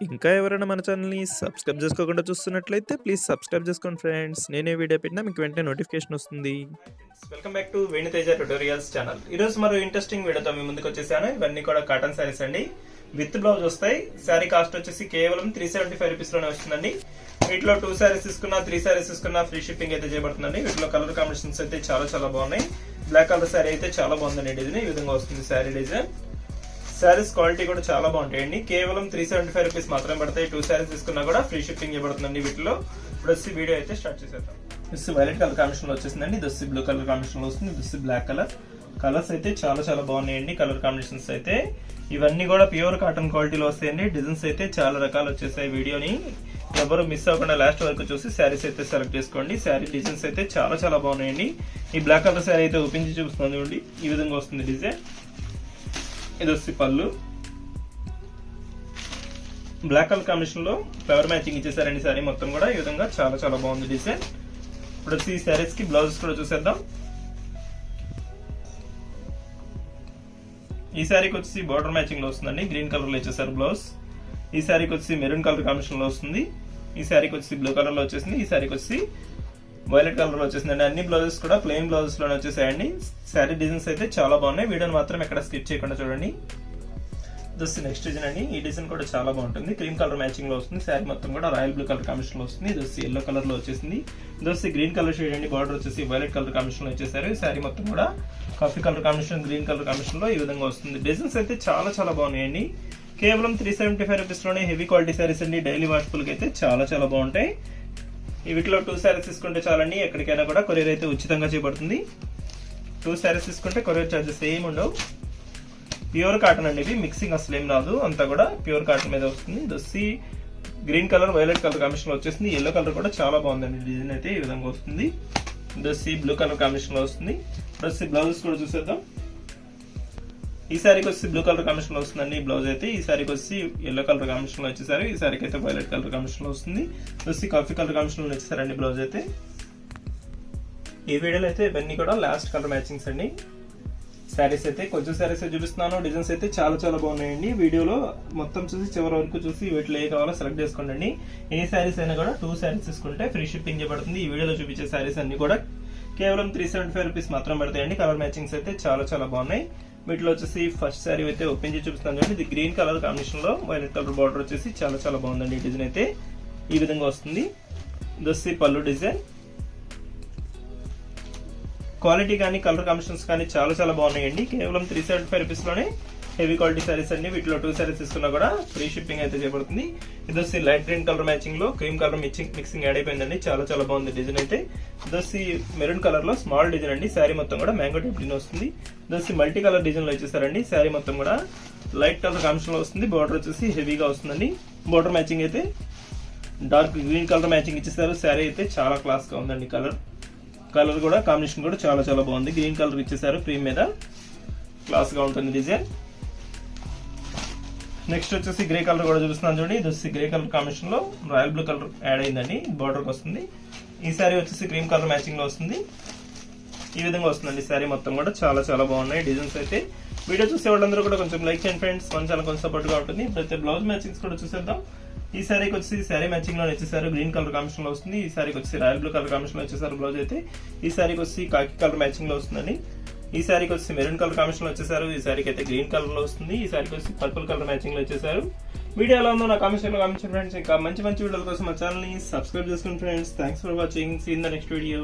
ఇంకా ఎవరైనా మన ఛానల్‌ని సబ్స్క్రైబ్ చేసుకోకుండా చూస్తున్నట్లయితే ప్లీజ్ సబ్స్క్రైబ్ చేసుకోండి ఫ్రెండ్స్. నేనే వీడియో పెట్టినా మీకు వెంటనే నోటిఫికేషన్ వస్తుంది. Welcome back to Venu Teja tutorials channel. ఈ రోజు మరో ఇంట్రెస్టింగ్ వీడియోతో మీ ముందుకు వచ్చేసాను. ఇవన్నీ కూడా కాటన్ సారీస్ అండి. విత్ బ్లౌజ్ వస్తాయి. సారీ కాస్ట్ వచ్చేసి కేవలం 375 రూపీస్ లోనే వస్తుందండి. వీటిలో 2 సారీస్ తీసుకున్నా 3 సారీస్ తీసుకున్నా ఫ్రీ షిప్పింగ్ అయితే చేయబడుతుందండి. వీటిలో కలర్ కాంబినేషన్స్ అయితే చాలా బాగున్నాయి. బ్లాక్ కలర్ సారీ అయితే చాలా బాగుందండి. డిజైన్ ఈ విధంగా వస్తుంది సారీ డిజైన్. సారీస్ క్వాలిటీ కూడా చాలా బాగుంటాయండి. కేవలం 375 రూపీస్ మాత్రమే పడతాయి. 2 సారీస్ తీసుకున్నా కూడా ఫ్రీ షిప్పింగ్ చేయబడుతుందండి. వీటిలో ఇప్పుడు వచ్చి వీడియో అయితే స్టార్ట్ చేసేద్దాం. దిస్ వైలెట్ కలర్ కాంబినేషన్ లో వచ్చేసిందండి. దిస్ బ్లూ కలర్ కాంబినేషన్ లో వస్తుంది. This black colour. కలర్స్ అయితే చాలా బాగున్నాయండి. కలర్ కాంబినేషన్స్ అయితే ఇవన్నీ కూడా ప్యూర్ కాటన్ క్వాలిటీలో వస్తాయండి. డిజైన్స్ అయితే చాలా రకాలు వచ్చేసాయి. వీడియోని ఎవరు మిస్ అవ్వకుండా లాస్ట్ వరకు చూసి శారీస్ అయితే సెలెక్ట్ చేసుకోండి. శారీ డిజైన్స్ అయితే చాలా బాగున్నాయండి. ఈ బ్లాక్ కలర్ శారీ అయితే ఓపెన్ చేసి చూపిస్తుంది చూడండి. ఈ విధంగా వస్తుంది డిజైన్. ఇది వచ్చి పళ్ళు. బ్లాక్ కలర్ కాంబినేషన్ లో ఫ్లవర్ మ్యాచింగ్ ఇచ్చేసారండి. శారీ మొత్తం కూడా ఈ విధంగా చాలా బాగుంది డిజైన్. ఇప్పుడు వచ్చి ఈ శారీస్ కి బ్లౌజెస్ కూడా చూసేద్దాం. ఈ శారీకి వచ్చి బార్డర్ మ్యాచింగ్ లో వస్తుందండి. గ్రీన్ కలర్ లో ఇచ్చేసారు బ్లౌజ్. ఈ శారీకి వచ్చి మెరూన్ కలర్ కాంబినేషన్ లో వస్తుంది. ఈ శారీకి వచ్చి బ్లూ కలర్ లో వచ్చేసింది. ఈ శారీకి వచ్చి వైలెట్ కలర్ లో వచ్చేసిందండి. అన్ని బ్లౌజెస్ కూడా ప్లెయిన్ బ్లౌజెస్ లోనే వచ్చేసాయండి. శారీ డిజైన్స్ అయితే చాలా బాగున్నాయి. వీడియోని మాత్రం ఎక్కడ స్కిప్ చేయకుండా చూడండి. దస్ నెక్స్ట్ డిజైన్ అండి. ఈ డిజైన్ కూడా చాలా బాగుంటుంది. క్రీమ్ కలర్ మ్యాచింగ్ లో వస్తుంది. శారీ మొత్తం కూడా రాయల్ బ్లూ కలర్ కాంబినేషన్ లో వస్తుంది. దస్ ఎల్లో కలర్ లో వచ్చేసింది. దస్ గ్రీన్ కలర్ షేడ్ అండి. బార్డర్ వచ్చేసి వైలెట్ కలర్ కాంబినేషన్ లో వచ్చేసారు. శారీ మొత్తం కూడా coffee colour combination, green colour combination లో ఈ విధంగా వస్తుంది. డిజైన్స్ అయితే చాలా బాగున్నాయండి. కేవలం 375 రూపీస్ లోనే హెవీ క్వాలిటీ శారీస్ అండి. డైలీ వాష్ఫుల్ కి అయితే చాలా బాగుంటాయి. వీటిలో 2 సారీస్ తీసుకుంటే చాలండి. ఎక్కడికైనా కూడా కొరియర్ అయితే ఉచితంగా చేయబడుతుంది. 2 సారీస్ తీసుకుంటే కొరియర్ చార్జెస్ ఏమి ఉండవు. ప్యూర్ కాటన్ అండి. ఇవి మిక్సింగ్ అసలు ఏం రాదు. అంతా కూడా ప్యూర్ కాటన్ మీద వస్తుంది. దొస్సి green colour, violet colour combination లో వచ్చేసింది. ఎల్లో కలర్ కూడా చాలా బాగుందండి. డిజైన్ అయితే ఈ విధంగా వస్తుంది. దొస్సి బ్లూ కలర్ కాంబినేషన్ లో వస్తుంది. దొస్సి బ్లౌజెస్ కూడా చూసేద్దాం. ఈ శారీకి వచ్చి బ్లూ కలర్ కాంబినేషన్ లో వస్తుందండి బ్లౌజ్ అయితే. ఈ శారీకి వచ్చి ఎల్లో కలర్ కాంబినేషన్ లో వచ్చేసారు. ఈ శారీకి అయితే వైలెట్ కలర్ కాంబినేషన్ లో వస్తుంది. వచ్చి కాఫీ కలర్ కాంబినేషన్ లో వచ్చేసారండి బ్లౌజ్ అయితే. ఈ వీడియోలో అయితే ఇవన్నీ కూడా లాస్ట్ కలర్ మ్యాచింగ్స్ అండి. శారీస్ అయితే కొంచెం శారీస్ చూపిస్తున్నాను. డిజైన్స్ అయితే చాలా బాగున్నాయండి. వీడియోలో మొత్తం చూసి చివరి వరకు చూసి వీటిలో ఏ కావాలో సెలెక్ట్ చేసుకోండి. ఏ శారీస్ అయినా కూడా 2 శారీస్ తీసుకుంటే ఫ్రీ షిప్పింగ్ చేయబడుతుంది. ఈ వీడియోలో చూపించే శారీస్ అన్ని కూడా కేవలం 375 రూపీస్ మాత్రం పడతాయండి. కలర్ మ్యాచింగ్స్ అయితే చాలా బాగున్నాయి. వీటిలో వచ్చేసి ఫస్ట్ శారీ అయితే ఓపెన్ చేసి చూపిస్తాను చూడండి. ఇది గ్రీన్ కలర్ కాంబినేషన్ లో వైలెట్ కలర్ బార్డర్ వచ్చేసి చాలా బాగుందండి. డిజైన్ అయితే ఈ విధంగా వస్తుంది. దొస్సి పళ్ళు డిజైన్. క్వాలిటీ కానీ కలర్ కాంబినేషన్స్ కానీ చాలా బాగున్నాయండి. కేవలం 375 రూపీస్ లోనే హెవీ క్వాలిటీ సారీస్ అండి. వీటిలో 2 సారీస్ తీసుకున్నా కూడా ఫ్రీ షిప్పింగ్ అయితే చేయబడుతుంది. ఇది వచ్చి లైట్ గ్రీన్ కలర్ మ్యాచింగ్ లో క్రీమ్ కలర్ మిక్సింగ్ యాడ్ అయిపోయిందండి. చాలా బాగుంది డిజైన్ అయితే. ఇది వచ్చి మెరూన్ కలర్ లో స్మాల్ డిజైన్ అండి. శారీ మొత్తం కూడా మ్యాంగో టైప్ డిజైన్ వస్తుంది. ఇది వచ్చి మల్టీ కలర్ డిజైన్ లో ఇచ్చేసారండి. శారీ మొత్తం కూడా లైట్ కలర్ కాంబినేషన్ లో వస్తుంది. బార్డర్ వచ్చేసి హెవీగా వస్తుందండి. బార్డర్ మ్యాచింగ్ అయితే డార్క్ గ్రీన్ కలర్ మ్యాచింగ్ ఇచ్చేసారు. శారీ అయితే చాలా క్లాస్ గా ఉందండి. కలర్ కూడా కాంబినేషన్ కూడా చాలా బాగుంది. గ్రీన్ కలర్ ఇచ్చేసారు. క్రీమ్ మీద క్లాస్ గా ఉంటుంది డిజైన్. నెక్స్ట్ వచ్చేసి గ్రే కలర్ కూడా చూపిస్తున్నాను చూడండి. ఇది వచ్చి గ్రే కలర్ కాంబినేషన్ లో రాయల్ బ్లూ కలర్ యాడ్ అయిందండి. బార్డర్ వస్తుంది. ఈ శారీ వచ్చేసి క్రీమ్ కలర్ మ్యాచింగ్ లో వస్తుంది. ఈ విధంగా వస్తుందండి. శారీ మొత్తం కూడా చాలా బాగున్నాయి డిజైన్స్ అయితే. వీడియో చూసే వాళ్ళందరూ కూడా కొంచెం లైక్ చేయండి ఫ్రెండ్స్. మన ఛానల్ కొంచెం సపోర్ట్ గా ఉంటుంది. ఇప్పుడైతే బ్లౌజ్ మ్యాచింగ్స్ కూడా చూసేద్దాం. ఈ శారీకి వచ్చి శారీ మ్యాచింగ్ లో వచ్చేసారు. గ్రీన్ కలర్ కాంబినేషన్ లో వస్తుంది. ఈ శారీకి వచ్చి రాయల్ బ్లూ కలర్ కాంబినేషన్ లో వచ్చేసారు బ్లౌజ్ అయితే. ఈ శారీకి వచ్చి కాకి కలర్ మ్యాచింగ్ లో వస్తుందండి. ఈ శారీకి వచ్చి మెరూన్ కలర్ కాంబినేషన్ లో వచ్చేసారు. ఈ శారీకి అయితే గ్రీన్ కలర్ లో వస్తుంది. ఈ శారీకి వచ్చి పర్పుల్ కలర్ మ్యాచింగ్ లో వచ్చేసారు. వీడియో ఎలా ఉందో నా కామెంట్ సెక్షన్ లో కామెంట్ చేయండి ఫ్రెండ్స్. ఇంకా మంచి వీడియోల కోసం మా ఛానల్ ని సబ్స్క్రైబ్ చేసుకోండి friends. Thanks for watching. See in the next video.